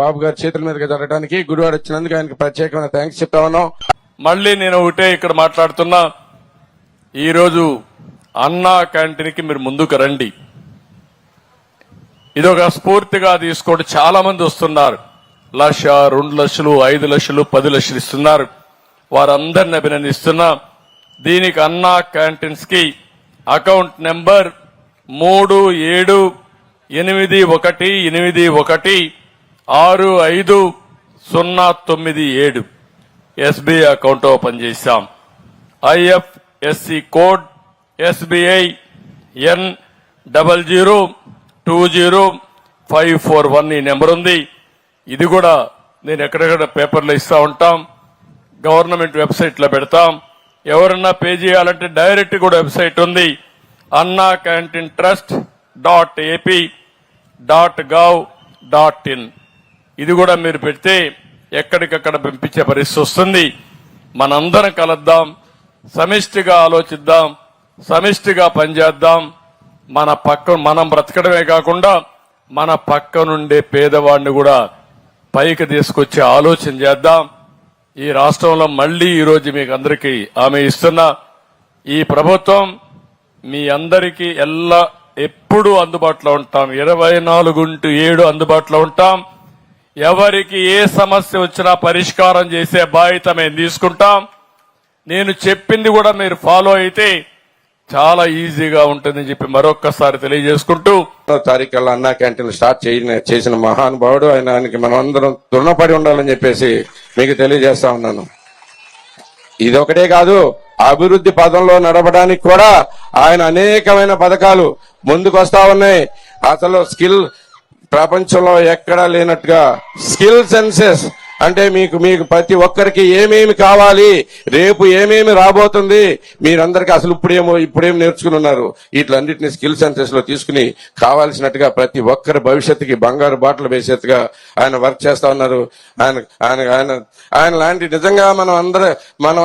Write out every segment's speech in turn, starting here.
బాబు గారి చేతుల మీదుగా జరగడానికి గుడివాడ వచ్చినందుకు ఆయనకి ప్రత్యేకమైన థ్యాంక్స్ చెప్తా ఉన్నాం. మళ్ళీ నేను ఒకటే ఇక్కడ మాట్లాడుతున్నా, ఈరోజు అన్నా క్యాంటీన్ కి మీరు ముందుకు రండి. ఇదొక స్ఫూర్తిగా తీసుకోండి. చాలా మంది వస్తున్నారు, 1,00,000, 2 లక్షలు, 5 లక్షలు, 10 లక్షలు ఇస్తున్నారు. వారందరిని అభినందిస్తున్నా. దీనికి అన్నా క్యాంటీన్స్ కి account number 3781816509 SBI account open చేశాం. IFSC కోడ్ SBI N0020541 ఈ నెంబర్ ఉంది. ఇది కూడా నేను ఎక్కడెక్కడ పేపర్లో ఇస్తా ఉంటాం, గవర్నమెంట్ వెబ్సైట్ లో పెడతాం. ఎవరన్నా పే చేయాలంటే డైరెక్ట్ కూడా వెబ్సైట్ ఉంది, annacantrust.ap.gov.in. ఇది కూడా మీరు పెడితే ఎక్కడికక్కడ పంపించే పరిస్థితి వస్తుంది. మనందరం కలుద్దాం, సమిష్టిగా ఆలోచిద్దాం, సమిష్టిగా పనిచేద్దాం. మనం బ్రతకడమే కాకుండా మన పక్క నుండే పేదవాడిని కూడా పైకి తీసుకొచ్చే ఆలోచన చేద్దాం. ఈ రాష్ట్రంలో మళ్లీ ఈ రోజు మీకు అందరికీ హామీ ఇస్తున్నా, ఈ ప్రభుత్వం మీ అందరికీ ఎప్పుడూ అందుబాటులో ఉంటాం. 24/7 అందుబాటులో ఉంటాం. ఎవరికి ఏ సమస్య వచ్చినా పరిష్కారం చేసే బాధ్యత మేము తీసుకుంటాం. నేను చెప్పింది కూడా మీరు ఫాలో అయితే చాలా ఈజీగా ఉంటుందని చెప్పి మరొక్కసారి తెలియజేసుకుంటూ, 1వ తారీఖుల్లో అన్నా క్యాంటీన్ స్టార్ట్ చేసిన మహానుభావుడు ఆయనకి మనం అందరం రుణపడి ఉండాలని చెప్పేసి మీకు తెలియజేస్తా ఉన్నాను. ఇదొకటే కాదు, అభివృద్ధి పదంలో నడవడానికి కూడా ఆయన అనేకమైన పథకాలు ముందుకు వస్తా ఉన్నాయి. అసలు స్కిల్ ప్రపంచంలో ఎక్కడా లేనట్టుగా స్కిల్ సెన్సెస్ అంటే మీకు ప్రతి ఒక్కరికి ఏమేమి కావాలి, రేపు ఏమేమి రాబోతుంది, మీరందరికీ అసలు ఇప్పుడేం నేర్చుకుని ఉన్నారు, వీటిలన్నింటినీ స్కిల్ సెన్సెస్ లో తీసుకుని కావాల్సినట్టుగా ప్రతి ఒక్కరి భవిష్యత్తుకి బంగారు బాటలు వేసేట్టుగా ఆయన వర్క్ చేస్తా ఉన్నారు. ఆయన లాంటి నిజంగా మనం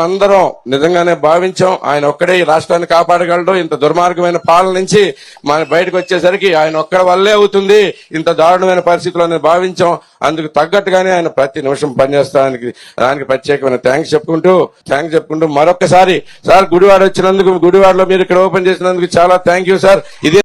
అందరం నిజంగానే భావించాం. ఆయన ఒక్కడే ఈ రాష్ట్రాన్ని కాపాడగలడు. ఇంత దుర్మార్గమైన పాలన నుంచి మన బయటకు వచ్చేసరికి ఆయన ఒక్కడి వల్లే అవుతుంది, ఇంత దారుణమైన పరిస్థితుల్లో భావించాం. అందుకు తగ్గట్టుగానే ఆయన ప్రతి నిమిషం పనిచేస్తానికి దానికి ప్రత్యేకమైన థ్యాంక్స్ చెప్పుకుంటూ మరొక్కసారి సార్ గుడివాడ వచ్చినందుకు, గుడివాడలో మీరు ఇక్కడ ఓపెన్ చేసినందుకు చాలా థ్యాంక్ యూ సార్. ఇదే